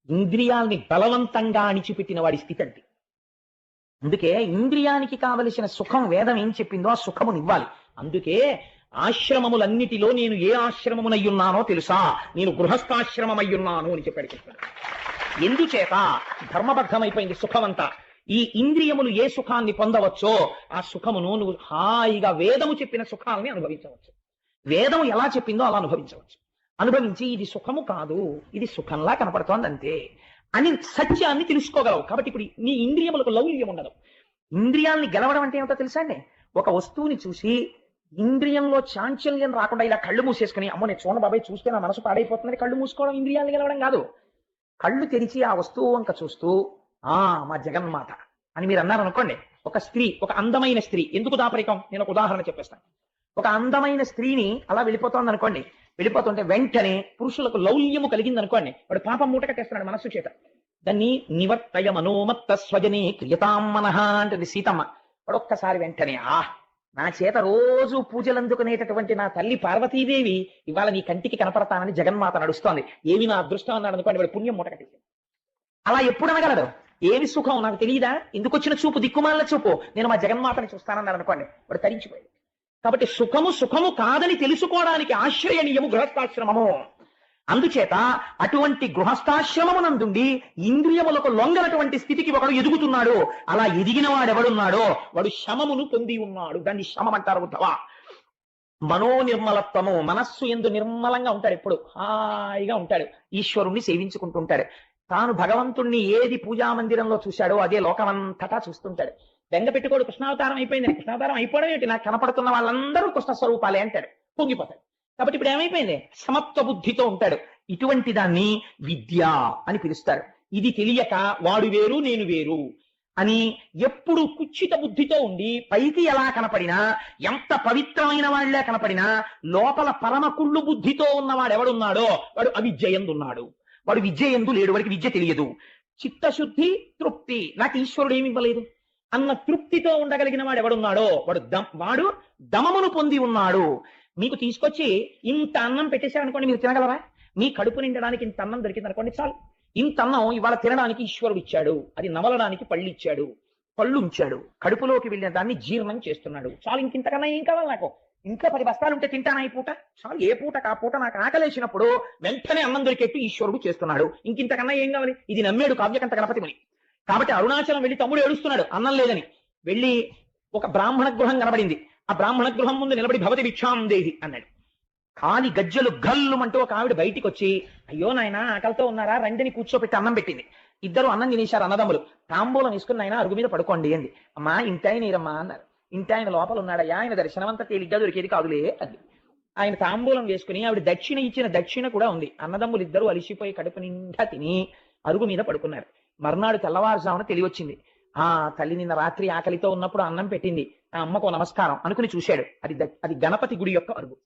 ఇంద్రియాల్ని బలవంతంగా అణిచిపెట్టిన వాడి స్థితి అంతే. అందుకే ఇంద్రియానికి కావలసిన సుఖం వేదం ఏం చెప్పిందో ఆ సుఖమునివ్వాలి. అందుకే ఆశ్రమములన్నిటిలో నేను ఏ ఆశ్రమమునయ్యున్నానో తెలుసా? నేను గృహస్థాశ్రమమయ్యున్నాను అని చెప్పాడు కృష్ణుడు. ఎందుచేత ధర్మబద్ధమైపోయింది సుఖమంతా. ఈ ఇంద్రియములు ఏ సుఖాన్ని పొందవచ్చో ఆ సుఖమును నువ్వు హాయిగా వేదము చెప్పిన సుఖాలని అనుభవించవచ్చు. వేదం ఎలా చెప్పిందో అలా అనుభవించవచ్చు. అనుభవించి ఇది సుఖము కాదు, ఇది సుఖంలా కనపడుతోంది అంతే అని సత్యాన్ని తెలుసుకోగలవు. కాబట్టి ఇప్పుడు నీ ఇంద్రియములకు లౌల్యం ఉండదు. ఇంద్రియాలని గెలవడం అంటే ఏమిటో తెలుసా అండి? ఒక వస్తువుని చూసి ఇంద్రియంలో చాంచల్యం రాకుండా ఇలా కళ్ళు మూసేసుకుని అమ్మో నేను చూడ బాబాయ్ చూస్తే నా మనసు పాడైపోతుందని కళ్ళు మూసుకోవడం ఇంద్రియాలను గెలవడం కాదు. కళ్ళు తెరిచి ఆ వస్తువు వంక చూస్తూ మా జగన్మాత అని మీరు అన్నారు అనుకోండి. ఒక స్త్రీ, ఒక అందమైన స్త్రీ, ఎందుకు దాపరికం? నేను ఒక ఉదాహరణ చెప్పేస్తాను. ఒక అందమైన స్త్రీని అలా వెళ్ళిపోతోంది అనుకోండి, వెళ్ళిపోతుంటే వెంటనే పురుషులకు లౌల్యము కలిగింది అనుకోండి, వాడు పాపం మూట కట్టేస్తున్నాడు మనస్సు చేత. దాన్ని నివర్తయ మనోమత్త స్వజనే క్రియతాం మనః అంటుంది సీతమ్మ. ఒక్కసారి వెంటనే నా చేత రోజు పూజలు అందుకునేటటువంటి నా తల్లి పార్వతీదేవి ఇవాళ నీ కంటికి కనపడతానని జగన్మాత నడుస్తోంది. ఏమి నా అదృష్టం అన్నాడు అనుకోండి, వాడు పుణ్యం మూట కట్టేసి. అలా ఎప్పుడు అనగలడు? ఏమి సుఖం నాకు తెలియదా? ఎందుకు వచ్చిన చూపు? దిక్కుమాల చూపు. నేను మా జగన్మాతని చూస్తానన్నాడు అనుకోండి, వాడు తరించిపోయాడు. కాబట్టి సుఖము కాదని తెలుసుకోవడానికి ఆశ్రయనీయము గృహస్థాశ్రమము. అందుచేత అటువంటి గృహస్థాశ్రమమునందుండి ఇంద్రియములకు లొంగనటువంటి స్థితికి ఒకడు ఎదుగుతున్నాడు. అలా ఎదిగిన వాడెవడున్నాడో వాడు శమమును పొంది ఉన్నాడు. దాన్ని శమం అంటారు. ఉద్ధవ మనోనిర్మలత్వము, మనస్సు ఎందు నిర్మలంగా ఉంటాడు, ఎప్పుడు హాయిగా ఉంటాడు, ఈశ్వరుణ్ణి సేవించుకుంటుంటాడు. తాను భగవంతుణ్ణి ఏది పూజా మందిరంలో చూశాడో అదే లోకమంతటా చూస్తుంటాడు. బెంగ పెట్టుకోడు కృష్ణావతారం అయిపోయింది, కృష్ణావతారం అయిపోవడం ఏంటి, నాకు కనపడుతున్న వాళ్ళందరూ కృష్ణ స్వరూపాలే అంటాడు, పొంగిపోతాడు. కాబట్టి ఇప్పుడు ఏమైపోయింది? సమత్వ బుద్ధితో ఉంటాడు. ఇటువంటి దాన్ని విద్య అని పిలుస్తారు. ఇది తెలియక వాడు వేరు నేను వేరు అని ఎప్పుడు కుచ్చిత బుద్ధితో ఉండి పైకి ఎలా కనపడినా, ఎంత పవిత్రమైన వాళ్లే కనపడినా, లోపల పరమ కుళ్ళు బుద్ధితో ఉన్నవాడు ఎవడున్నాడో వాడు అవిద్యయందున్నాడు. వాడు విద్య ఎందు లేడు, వాడికి విద్య తెలియదు. చిత్తశుద్ధి, తృప్తి, నాకు ఈశ్వరుడు ఏమి ఇవ్వలేదు అన్న తృప్తితో ఉండగలిగిన వాడు ఎవడున్నాడో వాడు దమమును పొంది ఉన్నాడు. మీకు తీసుకొచ్చి ఇంత అన్నం పెట్టేశారనుకోండి, మీరు తినగలరా? మీ కడుపు నిండడానికి ఇంత అన్నం దొరికింది అనుకోండి, చాలు. ఇంత అన్నం ఇవాళ తినడానికి ఈశ్వరుడు ఇచ్చాడు, అది నమలడానికి పళ్ళు ఇచ్చాడు, పళ్ళు ఉంచాడు, కడుపులోకి వెళ్ళిన దాన్ని జీర్ణం చేస్తున్నాడు, చాలు. ఇంకింతకన్నా ఏం కావాలి నాకు? ఇంట్లో 10 బస్తాలు ఉంటే తింటానా ఈ పూట? చాలు. ఏ పూట ఆ పూట నాకు ఆకలేసినప్పుడు వెంటనే అన్నం దొరికేట్టు ఈశ్వరుడు చేస్తున్నాడు, ఇంకింతకన్నా ఏం కావాలి? ఇది నమ్మాడు కావ్యకంఠ గణపతి ముని. కాబట్టి అరుణాచలం వెళ్ళి తమ్ముడు ఏడుస్తున్నాడు అన్నం లేదని. వెళ్ళి ఒక బ్రాహ్మణ గృహం కనబడింది. ఆ బ్రాహ్మణ గృహం ముందు నిలబడి భవతి భిక్షాం దేహి అన్నాడు. కాలి గజ్జలు గల్లుమంటూ ఒక ఆవిడ బయటికి వచ్చి, అయ్యో నాయన ఆకలితో ఉన్నారా, రండిని కూర్చోపెట్టి అన్నం పెట్టింది. ఇద్దరు అన్నం తినేశారు అన్నదమ్ములు. తాంబూలం వేసుకుని ఆయన అరుగు మీద పడుకోండి అంది. అమ్మా ఇంటాయన నీరమ్మా అన్నారు. ఇంటాయన లోపల ఉన్నాడయ్యా, ఆయన దర్శనమంతా తేలిగ్గా దొరికేది కాదులే అంది. ఆయన తాంబూలం వేసుకుని ఆవిడ దక్షిణ ఇచ్చిన దక్షిణ కూడా ఉంది. అన్నదమ్ములు ఇద్దరు అలిసిపోయి కడుపు నిండా తిని అరుగు మీద పడుకున్నారు. మర్నాడు తెల్లవారుజామున తెలివచ్చింది. తల్లి నిన్న రాత్రి ఆకలితో ఉన్నప్పుడు అన్నం పెట్టింది, ఆ అమ్మకు నమస్కారం అనుకుని చూశాడు. అది గణపతి గుడి యొక్క అరుగు.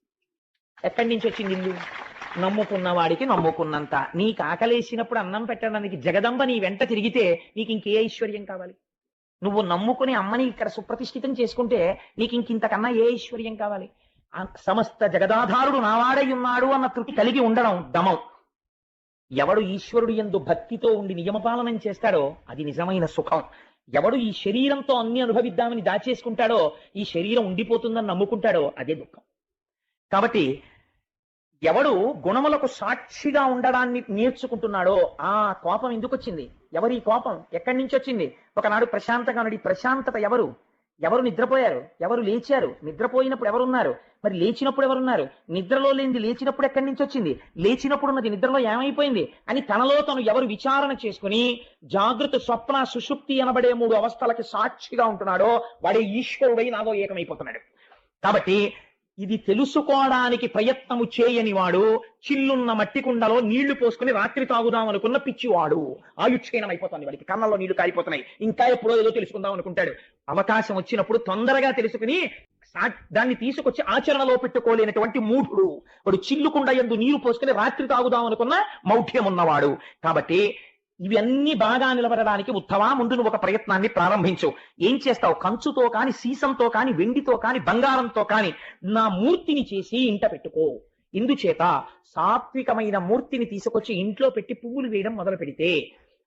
ఎక్కడి నుంచి వచ్చింది ఇల్లు? నమ్ముకున్న వాడికి నమ్ముకున్నంత. నీకు ఆకలేసినప్పుడు అన్నం పెట్టడానికి జగదంబ నీ వెంట తిరిగితే నీకు ఇంకే ఐశ్వర్యం కావాలి? నువ్వు నమ్ముకుని అమ్మని ఇక్కడ సుప్రతిష్ఠితం చేసుకుంటే నీకు ఇంకింతకన్నా ఏ ఐశ్వర్యం కావాలి? సమస్త జగదాధారుడు నావాడై ఉన్నాడు అన్న తృప్తి కలిగి ఉండడం దమం. ఎవడు ఈశ్వరుడు యందు భక్తితో ఉండి నియమపాలనం చేస్తాడో అది నిజమైన సుఖం. ఎవడు ఈ శరీరంతో అన్ని అనుభవిద్దామని దాచేసుకుంటాడో, ఈ శరీరం ఉండిపోతుందని నమ్ముకుంటాడో అదే దుఃఖం. కాబట్టి ఎవడు గుణములకు సాక్షిగా ఉండడాన్ని నేర్చుకుంటున్నాడో, ఆ కోపం ఎందుకు వచ్చింది? ఎవరి కోపం ఎక్కడి నుంచి వచ్చింది? ఒకనాడు ప్రశాంతంగా ఉన్నాడు. ప్రశాంతత ఎవరు? ఎవరు నిద్రపోయారు? ఎవరు లేచారు? నిద్రపోయినప్పుడు ఎవరున్నారు? మరి లేచినప్పుడు ఎవరున్నారు? నిద్రలో లేనిది లేచినప్పుడు ఎక్కడి నుంచి వచ్చింది? లేచినప్పుడు ఉన్నది నిద్రలో ఏమైపోయింది అని తనలో తను ఎవరు విచారణ చేసుకుని జాగృత, స్వప్న, సుషుప్తి అనబడే 3 అవస్థలకి సాక్షిగా ఉంటున్నాడో వాడే ఈశ్వరుడై నాలో ఏకమైపోతున్నాడు. కాబట్టి ఇది తెలుసుకోవడానికి ప్రయత్నము చేయని వాడు చిల్లున్న మట్టి కుండలో నీళ్లు పోసుకుని రాత్రి తాగుదాం అనుకున్న పిచ్చివాడు. ఆయుక్షీణం అయిపోతుంది వాడికి, కళ్ళలో నీళ్లు కారిపోతున్నాయి, ఇంకా ఎప్పుడో ఏదో తెలుసుకుందాం అనుకుంటాడు. అవకాశం వచ్చినప్పుడు తొందరగా తెలుసుకుని దాన్ని తీసుకొచ్చి ఆచరణలో పెట్టుకోలేనటువంటి మూఢుడు వాడు. చిల్లుకుండ యందు నీరు పోసుకుని రాత్రి తాగుదాం అనుకున్న మౌఢ్యం ఉన్నవాడు. కాబట్టి ఇవన్నీ బాగా నిలబడడానికి ఉత్తవా ముందు నువ్వు ఒక ప్రయత్నాన్ని ప్రారంభించు. ఏం చేస్తావు? కంచుతో కాని, సీసంతో కాని, వెండితో కాని, బంగారంతో కాని నా మూర్తిని చేసి ఇంట పెట్టుకో. ఇందుచేత సాత్వికమైన మూర్తిని తీసుకొచ్చి ఇంట్లో పెట్టి పువ్వులు వేయడం మొదలు పెడితే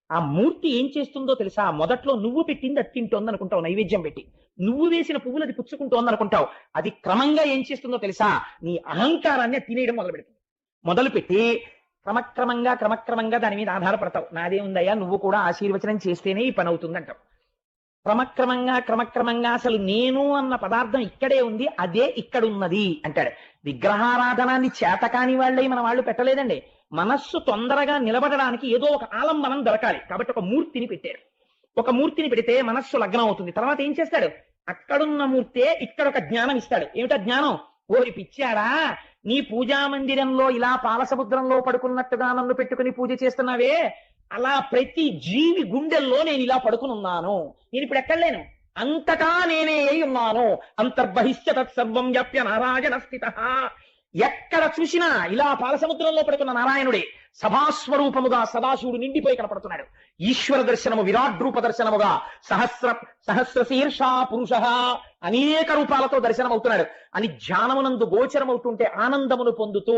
ఆ మూర్తి ఏం చేస్తుందో తెలుసా? మొదట్లో నువ్వు పెట్టింది అది తింటోంది అనుకుంటావు, నైవేద్యం పెట్టి. నువ్వు వేసిన పువ్వులు అది పుచ్చుకుంటోంది అనుకుంటావు. అది క్రమంగా ఏం చేస్తుందో తెలుసా? నీ అహంకారాన్ని తినేయడం మొదలు పెడుతుంది. మొదలుపెట్టి క్రమక్రమంగా దాని మీద ఆధారపడతావు. నాదే ఉందయ్యా, నువ్వు కూడా ఆశీర్వచనం చేస్తేనే ఈ పని అవుతుంది అంటావు. క్రమక్రమంగా అసలు నేను అన్న పదార్థం ఇక్కడే ఉంది, అదే ఇక్కడ ఉన్నది అంటాడు. విగ్రహారాధనాన్ని చేతకాని వాళ్ళే మన వాళ్ళు పెట్టలేదండి. మనస్సు తొందరగా నిలబడడానికి ఏదో ఒక ఆలంబనం దొరకాలి. కాబట్టి ఒక మూర్తిని పెట్టారు. ఒక మూర్తిని పెడితే మనస్సు లగ్నం అవుతుంది. తర్వాత ఏం చేస్తాడు? అక్కడున్న మూర్తే ఇక్కడ ఒక జ్ఞానం ఇస్తాడు. ఏమిటా జ్ఞానం? ఓరి పిచ్చాడా, నీ పూజా మందిరంలో ఇలా పాలసముద్రంలో పడుకున్నట్టుగా నన్ను పెట్టుకుని పూజ చేస్తున్నావే, అలా ప్రతి జీవి గుండెల్లో నేను ఇలా పడుకుని ఉన్నాను. నేను ఇప్పుడు ఎక్కడ లేను, అంతటా నేనే అయి ఉన్నాను. అంతర్బహిష్య తత్సర్వం వ్యాప్య నారాయణ స్థితః. ఎక్కడ చూసినా ఇలా పాలసముద్రంలో పడుతున్న నారాయణుడే సభాస్వరూపముగా సదాశివుడు నిండిపోయి కనపడుతున్నాడు. ఈశ్వర దర్శనము విరాట్ రూప దర్శనముగా సహస్ర శీర్షా పురుష అనేక రూపాలతో దర్శనమవుతున్నాడు అని ధ్యానమునందు గోచరమవుతుంటే ఆనందమును పొందుతూ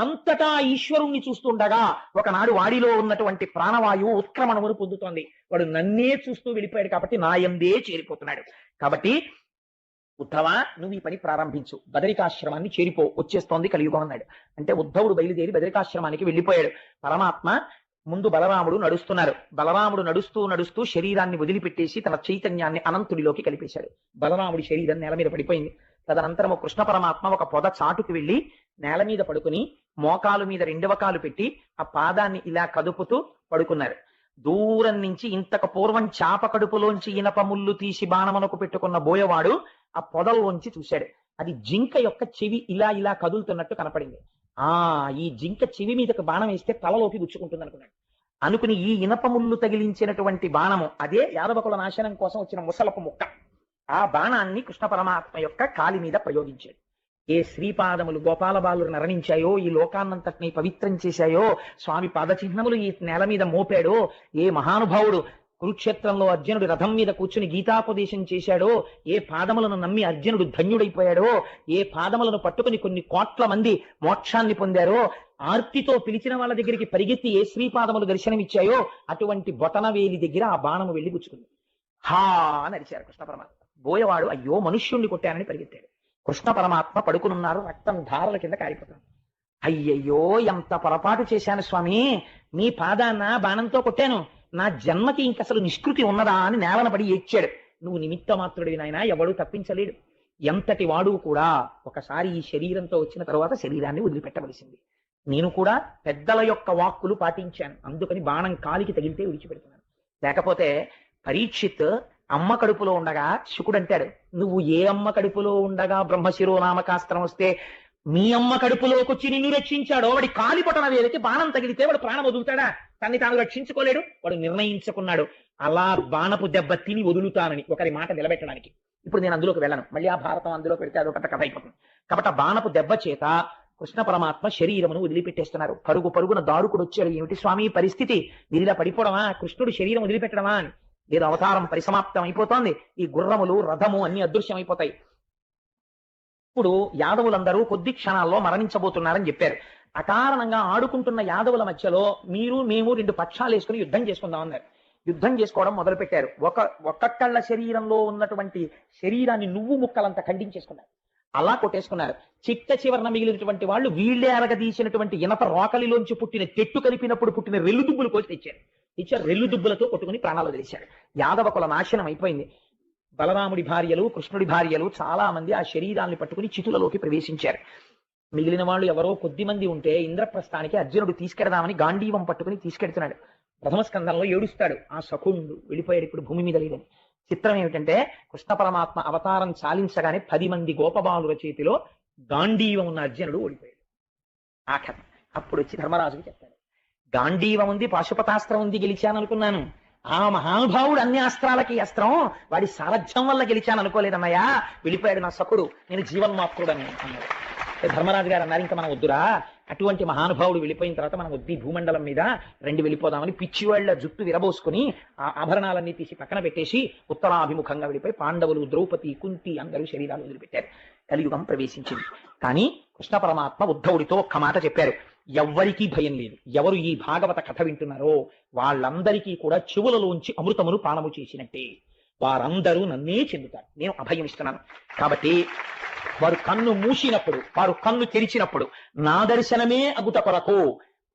అంతటా ఈశ్వరుణ్ణి చూస్తుండగా ఒకనాడు వాడిలో ఉన్నటువంటి ప్రాణవాయువు ఉత్క్రమణమును పొందుతోంది. వాడు నన్నే చూస్తూ వెళ్ళిపోయాడు కాబట్టి నా యందే చేరిపోతున్నాడు. కాబట్టి ఉద్ధవ, నువ్వు ఈ పని ప్రారంభించు, బదరికాశ్రమాన్ని చేరిపో, వచ్చేస్తోంది కలియుగం అన్నాడు. అంటే ఉద్ధవుడు బయలుదేరి బదరికాశ్రమానికి వెళ్ళిపోయాడు. పరమాత్మ ముందు బలరాముడు నడుస్తున్నారు. బలరాముడు నడుస్తూ నడుస్తూ శరీరాన్ని వదిలిపెట్టేసి తన చైతన్యాన్ని అనంతుడిలోకి కలిపేశాడు. బలరాముడి శరీరం నేల మీద పడిపోయింది. తదనంతరము కృష్ణ పరమాత్మ ఒక పొద చాటుకు వెళ్లి నేల మీద పడుకుని మోకాలు మీద రెండవ కాలు పెట్టి ఆ పాదాన్ని ఇలా కదుపుతూ పడుకున్నారు. దూరం నుంచి ఇంతకు పూర్వం చాప కడుపులోంచి ఇనప ముళ్ళు తీసి బాణమునకు పెట్టుకున్న బోయవాడు ఆ పొదల్లోంచి చూశాడు. అది జింక యొక్క చెవి ఇలా ఇలా కదులుతున్నట్టు కనపడింది. ఈ జింక చెవి మీదకు బాణం వేస్తే తలలోకి గుచ్చుకుంటుంది అనుకున్నాడు. అనుకుని ఈ ఇనప ముళ్ళు తగిలించినటువంటి బాణము అదే యాదవకుల నాశనం కోసం వచ్చిన ముసలపు ముక్క. ఆ బాణాన్ని కృష్ణ పరమాత్మ యొక్క కాలి మీద ప్రయోగించాడు. ఏ శ్రీపాదములు గోపాల బాలురు నరణించాయో, ఈ లోకాన్నంతటిని పవిత్రం చేశాయో, స్వామి పాదచిహ్నములు ఈ నేల మీద మోపాడో, ఏ మహానుభావుడు కురుక్షేత్రంలో అర్జునుడు రథం మీద కూర్చుని గీతాపదేశం చేశాడో, ఏ పాదములను నమ్మి అర్జునుడు ధన్యుడైపోయాడో, ఏ పాదములను పట్టుకుని కొన్ని కోట్ల మంది మోక్షాన్ని పొందారో, ఆర్తితో పిలిచిన వాళ్ళ దగ్గరికి పరిగెత్తి ఏ శ్రీపాదములు దర్శనమిచ్చాయో అటువంటి బొటనవేలి దగ్గర ఆ బాణము వెళ్లి గుచ్చుకుంది. హా అని అరిచారు కృష్ణ పరమాత్మ. బోయవాడు అయ్యో మనుష్యుణ్ణి కొట్టానని పరిగెత్తాడు. కృష్ణ పరమాత్మ పడుకునున్నారు. రక్తం ధారల కింద కారిపోతుంది. అయ్యయ్యో ఎంత పొరపాటు చేశాను స్వామి, మీ పాదాన్న బాణంతో కొట్టాను, నా జన్మకి ఇంకసలు నిష్కృతి ఉన్నదా అని నేలన పడి ఏడ్చాడు. నువ్వు నిమిత్త మాత్రుడివి నాయనా, ఎవడు తప్పించలేడు. ఎంతటి వాడు కూడా ఒకసారి ఈ శరీరంతో వచ్చిన తర్వాత శరీరాన్ని వదిలిపెట్టవలసింది. నేను కూడా పెద్దల యొక్క వాక్కులు పాటించాను, అందుకని బాణం కాలికి తగిలితే విడిచిపెడుతున్నాను. లేకపోతే పరీక్షిత్ అమ్మ కడుపులో ఉండగా శుకుడు అంటాడు, నువ్వు ఏ అమ్మ కడుపులో ఉండగా బ్రహ్మశిరోనామకాస్త్రం వస్తే మీ అమ్మ కడుపులోకి వచ్చి నిన్ను రక్షించాడో వాడి కాలిపొటన వేలకి బాణం తగిలితే వాడు ప్రాణం వదులుతాడా? తన్ని తాను రక్షించుకోలేడు. వాడు నిర్ణయించుకున్నాడు అలా బాణపు దెబ్బ తిని వదులుతానని, ఒకరి మాట నిలబెట్టడానికి. ఇప్పుడు నేను అందులోకి వెళ్ళను, మళ్ళీ ఆ భారతం అందులో పెడితే అదొక కథ అయిపోతుంది. కాబట్టి ఆ బాణపు దెబ్బ చేత కృష్ణ పరమాత్మ శరీరమును వదిలిపెట్టేస్తున్నారు. పరుగు పరుగున దారుకుడు వచ్చాడు. ఏమిటి స్వామి పరిస్థితి, వీరిలా పడిపోవడమా, కృష్ణుడు శరీరం వదిలిపెట్టడమా అని. లేదు, అవతారం పరిసమాప్తం అయిపోతోంది, ఈ గుర్రములు రథము అన్ని అదృశ్యం అయిపోతాయి. ఇప్పుడు యాదవులందరూ కొద్ది క్షణాల్లో మరణించబోతున్నారని చెప్పారు. అకారణంగా ఆడుకుంటున్న యాదవుల మధ్యలో మీరు మేము రెండు పక్షాలు వేసుకుని యుద్ధం చేసుకుందాం అన్నారు. యుద్ధం చేసుకోవడం మొదలు పెట్టారు. ఒక్కొక్కళ్ళ శరీరంలో ఉన్నటువంటి శరీరాన్ని నువ్వు ముక్కలంతా ఖండించేసుకున్నారు. అలా కొట్టేసుకున్నారు. చిట్ట చివరన మిగిలినటువంటి వాళ్ళు వీళ్లే అరగదీసినటువంటి ఇనప రోకలిలోంచి పుట్టిన చెట్టు కలిపినప్పుడు పుట్టిన రెల్లు దుబ్బులు కోసి తెచ్చారు. రెల్లు దుబ్బులతో కొట్టుకుని ప్రాణాలు వదిలేశారు. యాదవ కుల నాశనం అయిపోయింది. బలరాముడి భార్యలు కృష్ణుడి భార్యలు చాలా మంది ఆ శరీరాన్ని పట్టుకుని చితులలోకి ప్రవేశించారు. మిగిలిన వాళ్ళు ఎవరో కొద్ది మంది ఉంటే ఇంద్రప్రస్థానికి అర్జునుడు తీసుకెడదామని గాంధీవం పట్టుకుని తీసుకెడుతున్నాడు. ప్రథమ స్కంధంలో ఏడుస్తాడు, ఆ సఖుండు వెళ్ళిపోయాడు, ఇప్పుడు భూమి మీద లేదని. చిత్రం ఏమిటంటే కృష్ణ పరమాత్మ అవతారం చాలించగానే 10 మంది గోపబాలుల చేతిలో గాంధీవం ఉన్న అర్జునుడు ఓడిపోయాడు. ఆ కథ అప్పుడు వచ్చి ధర్మరాజుకి చెప్తాడు, గాంధీవం ఉంది, పాశుపతాస్త్రం ఉంది, గెలిచాను అనుకున్నాను. ఆ మహానుభావుడు అన్ని అస్త్రాలకి అస్త్రం, వాడి సారథ్యం వల్ల గెలిచాను అనుకోలేదన్నయ్యా, వెళ్ళిపోయాడు నా సఖుడు, నేను జీవన్మాత్రుడని అన్నాడు. ధర్మరాజు గారు అన్నారు, ఇంకా మనం వద్దురా, అటువంటి మహానుభావుడు వెళ్ళిపోయిన తర్వాత మనం వద్ది భూమండలం మీద రెండు వెళ్ళిపోదామని పిచ్చివాళ్ల జుట్టు విరబోసుకుని ఆ ఆభరణాలన్నీ తీసి పక్కన పెట్టేసి ఉత్తరాభిముఖంగా వెళ్ళిపోయి పాండవులు, ద్రౌపది, కుంతి అందరూ శరీరాలు వదిలిపెట్టారు. కలియుగం ప్రవేశించింది. కానీ కృష్ణ పరమాత్మ ఉద్ధవుడితో ఒక్క మాట చెప్పారు, ఎవ్వరికీ భయం లేదు. ఎవరు ఈ భాగవత కథ వింటున్నారో వాళ్ళందరికీ కూడా చెవులలోంచి అమృతమును పానము చేసినట్టే, వారందరూ నన్నే చెందుతారు, నేను అభయం ఇస్తున్నాను. కాబట్టి వారు కన్ను మూసినప్పుడు, వారు కన్ను తెరిచినప్పుడు నా దర్శనమే అగుట కొరకు.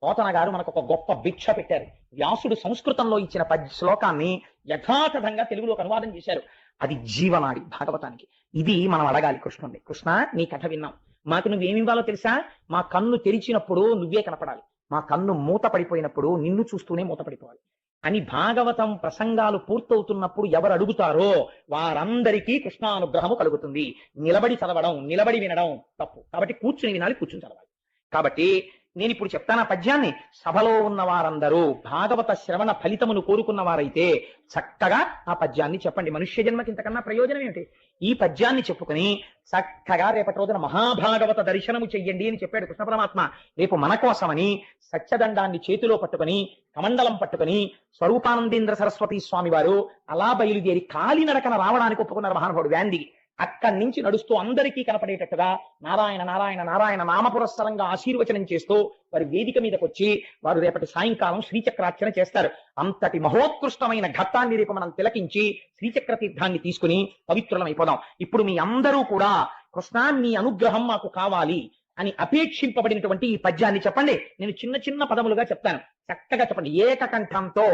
పోతన గారు మనకు ఒక గొప్ప భిక్ష పెట్టారు. వ్యాసుడు సంస్కృతంలో ఇచ్చిన శ్లోకాన్ని యథాతథంగా తెలుగులోకి అనువాదం చేశారు. అది జీవనాడి భాగవతానికి. ఇది మనం అడగాలి కృష్ణుడిని, కృష్ణ నీ కథ విన్నాం, మాకు నువ్వేమి ఇవ్వాలో తెలుసా? మా కన్ను తెరిచినప్పుడు నువ్వే కనపడాలి, మా కన్ను మూత పడిపోయినప్పుడు నిన్ను చూస్తూనే మూత పడిపోవాలి అని. భాగవతం ప్రసంగాలు పూర్తవుతున్నప్పుడు ఎవరు అడుగుతారో వారందరికీ కృష్ణానుగ్రహము కలుగుతుంది. నిలబడి చదవడం, నిలబడి వినడం తప్పు. కాబట్టి కూర్చుని వినాలి, కూర్చుని చదవాలి. కాబట్టి నేను ఇప్పుడు చెప్తాను ఆ పద్యాన్ని. సభలో ఉన్న వారందరూ భాగవత శ్రవణ ఫలితమును కోరుకున్న వారైతే చక్కగా ఆ పద్యాన్ని చెప్పండి. మనుష్య జన్మకి ఇంతకన్నా ప్రయోజనం ఏమిటి? ఈ పద్యాన్ని చెప్పుకుని చక్కగా రేపటి రోజున మహాభాగవత దర్శనము చెయ్యండి అని చెప్పాడు కృష్ణ పరమాత్మ. రేపు మన కోసమని సత్యదండాన్ని చేతిలో పట్టుకుని కమండలం పట్టుకుని స్వరూపానందేంద్ర సరస్వతి స్వామి వారు అలా బయలుదేరి కాలినడకన రావడానికి ఒప్పుకున్నారు మహానుభావుడు వ్యాందికి. అక్కడి నుంచి నడుస్తూ అందరికీ కనపడేటట్టుగా నారాయణ నారాయణ నారాయణ నామపురస్సరంగా ఆశీర్వచనం చేస్తూ వారి వేదిక మీదకి వచ్చి వారు రేపటి సాయంకాలం శ్రీచక్రార్చన చేస్తారు. అంతటి మహోత్కృష్టమైన ఘట్టాన్ని రేపు మనం తిలకించి శ్రీచక్ర తీర్థాన్ని తీసుకుని పవిత్రులమైపోదాం. ఇప్పుడు మీ అందరూ కూడా కృష్ణా నీ అనుగ్రహం మాకు కావాలి అని అపేక్షింపబడినటువంటి ఈ పద్యాన్ని చెప్పండి. నేను చిన్న చిన్న పదములుగా చెప్తాను, చక్కగా చెప్పండి. ఏకకంఠంతో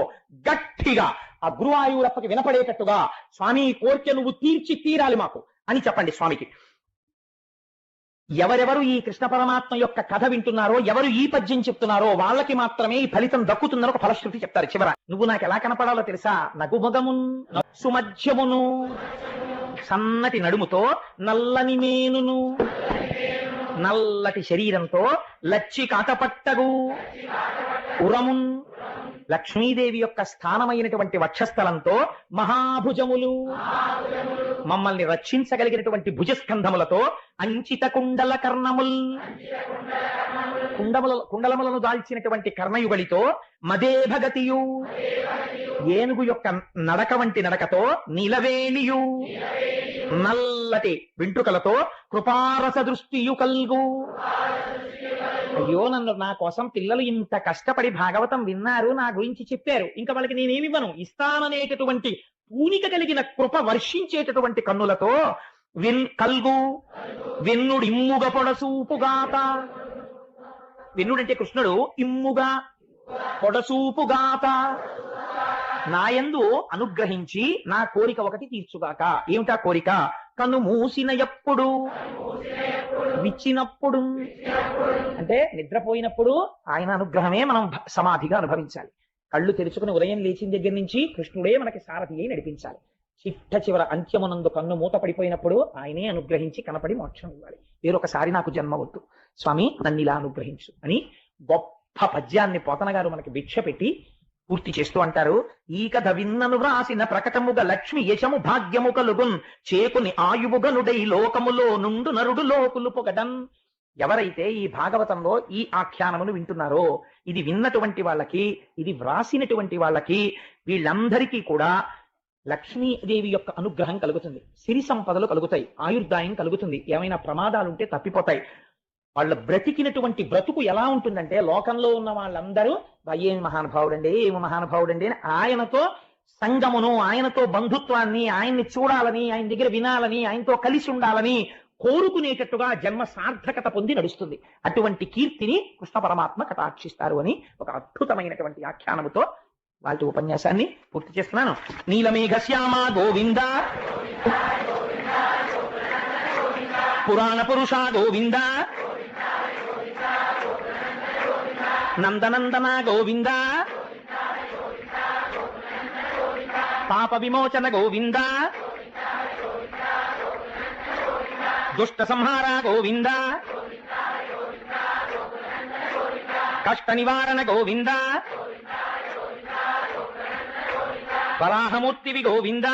గట్టిగా ఆ గురువాయూరప్పకి వినపడేటట్టుగా స్వామి కోరిక నువ్వు తీరాలి మాకు అని చెప్పండి స్వామికి. ఎవరెవరు ఈ కృష్ణ పరమాత్మ యొక్క కథ వింటున్నారో, ఎవరు ఈ పద్యం చెప్తున్నారో వాళ్ళకి మాత్రమే ఈ ఫలితం దక్కుతుందని ఒక ఫలశ్రుతి చెప్తారు చివర. నువ్వు నాకు ఎలా కనపడాలో తెలుసా? నగుముగమున్ సుమధ్యమును సన్నటి నడుముతో నల్లని మేనును నల్లటి శరీరంతో లచ్చి కాటపట్టగు ఉరమున్ లక్ష్మీదేవి యొక్క స్థానమైనటువంటి వక్షస్థలంతో మహాభుజములు మమ్మల్ని రక్షించగలిగినటువంటి భుజస్కంధములతో అంచిత కుండల కర్ణముల్ కుండలములను దాల్చినటువంటి కర్ణయుగలితో మదే భగతియు ఏనుగు యొక్క నడక వంటి నడకతో నీలవేణియు నల్లటి వెంట్రుకలతో కృపారస దృష్టియు కల్గు. అయ్యో నన్ను నా కోసం పిల్లలు ఇంత కష్టపడి భాగవతం విన్నారు, నా గురించి చెప్పారు, ఇంకా వాళ్ళకి నేనేమివ్వను, ఇస్తాననేటటువంటి పూనిక కలిగిన కృప వర్షించేటటువంటి కన్నులతో కల్గు వెన్నుడు ఇమ్ముగ పొడసూపుగాత. వెన్నుడంటే కృష్ణుడు, ఇమ్ముగా పొడసూపుగాత నాయందు అనుగ్రహించి నా కోరిక ఒకటి తీర్చుగాక. ఏమిటా కోరిక? కన్ను మూసిన ఎప్పుడు విచ్చినప్పుడు, అంటే నిద్రపోయినప్పుడు ఆయన అనుగ్రహమే మనం సమాధిగా అనుభవించాలి. కళ్ళు తెరుచుకుని ఉదయం లేచిన దగ్గర నుంచి కృష్ణుడే మనకి సారథి అయి నడిపించాలి. చిట్ట చివర అంత్యమునందు కన్ను మూత పడిపోయినప్పుడు ఆయనే అనుగ్రహించి కనపడి మోక్షం ఇవ్వాలి. వేరొకసారి నాకు జన్మ వద్దు స్వామి, నన్ను ఇలా అనుగ్రహించు అని గొప్ప పద్యాన్ని పోతన గారు మనకి భిక్ష పెట్టి పూర్తి చేస్తూ అంటారు. ఈ కథ విన్నను వ్రాసిన ప్రకటముగ లక్ష్మి యశము భాగ్యము కలుగున్ చేకుని ఆయువుగనుడై లోకములో నుండు నరుడు లోకులు పొగడన్. ఎవరైతే ఈ భాగవతంలో ఈ ఆఖ్యానమును వింటున్నారో, ఇది విన్నటువంటి వాళ్ళకి, ఇది వ్రాసినటువంటి వాళ్ళకి, వీళ్ళందరికీ కూడా లక్ష్మీదేవి యొక్క అనుగ్రహం కలుగుతుంది, సిరి సంపదలు కలుగుతాయి, ఆయుర్దాయం కలుగుతుంది, ఏమైనా ప్రమాదాలుంటే తప్పిపోతాయి. వాళ్ళ బ్రతికినటువంటి బ్రతుకు ఎలా ఉంటుందంటే, లోకంలో ఉన్న వాళ్ళందరూ ఏమి మహానుభావుడండి, ఏమి మహానుభావుడండి అని ఆయనతో సంగమును, ఆయనతో బంధుత్వాన్ని, ఆయన్ని చూడాలని, ఆయన దగ్గర వినాలని, ఆయనతో కలిసి ఉండాలని కోరుకునేటట్టుగా జన్మ సార్థకత పొంది నడుస్తుంది. అటువంటి కీర్తిని కృష్ణ పరమాత్మ కటాక్షిస్తారు అని ఒక అద్భుతమైనటువంటి ఆఖ్యానముతో వాళ్ళ ఉపన్యాసాన్ని పూర్తి చేస్తున్నాను. నీలమేఘశ్యామ గోవింద, పురాణ పురుష గోవింద, నందనందన గోవింద, పాప విమోచన గోవింద, దుష్ట సంహార గోవింద, కష్ట నివారణ గోవింద, వరాహమూర్తివి గోవింద,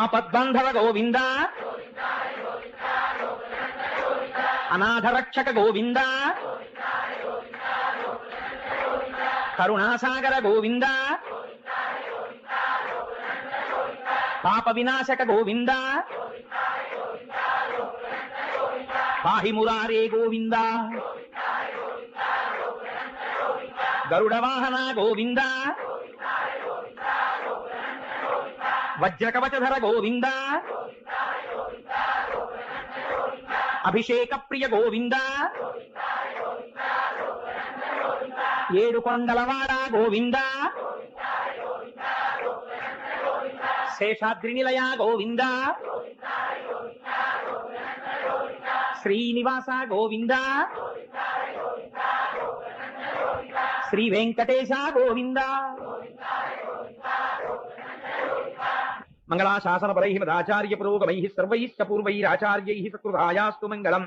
ఆపద్బంధవ గోవింద, అనాథరక్షక గోవింద, కరుణాసాగర గోవింద, పాప వినాశక గోవింద, పాహి మురారే గోవింద, గరుడ వాహన గోవింద, వజ్రకవచధర గోవింద, అభిషేక ప్రియ గోవింద, ఏడు కొండలవాడ గోవింద, శేషాద్రి నిలయ గోవింద, శ్రీనివాస గోవింద, శ్రీ వెంకటేశ గోవింద. మంగళాశాసన పరైః మదాచార్య పురోగమైః సర్వైశ్చ పూర్వైరాచార్యైః సకృతాయాస్తు మంగళం.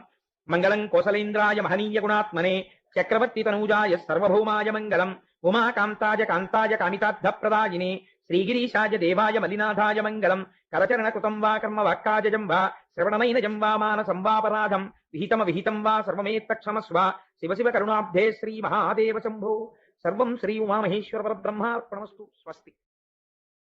మంగళం కోసలేంద్రాయ మహనీయ గుణాత్మనే చక్రవర్తి తనూజాయ సర్వభౌమాయ మంగళం ఉమాకాంతాయ కాంతాయ కామితార్థ ప్రదాయినే శ్రీగిరీశాయ దేవాయ మలినాథాయ మంగళం కరచరణ కృతం వా కర్మ వాక్కాజం వా శ్రవణనైనజం వా మానసం వాపరాధం విహితం వా సర్వమేత్తక్షమస్వ శివ శివ కరుణాబ్ధే శ్రీ మహాదేవ శంభో సర్వం శ్రీ ఉమామహేశ్వర పరబ్రహ్మార్పణమస్తు స్వస్తి.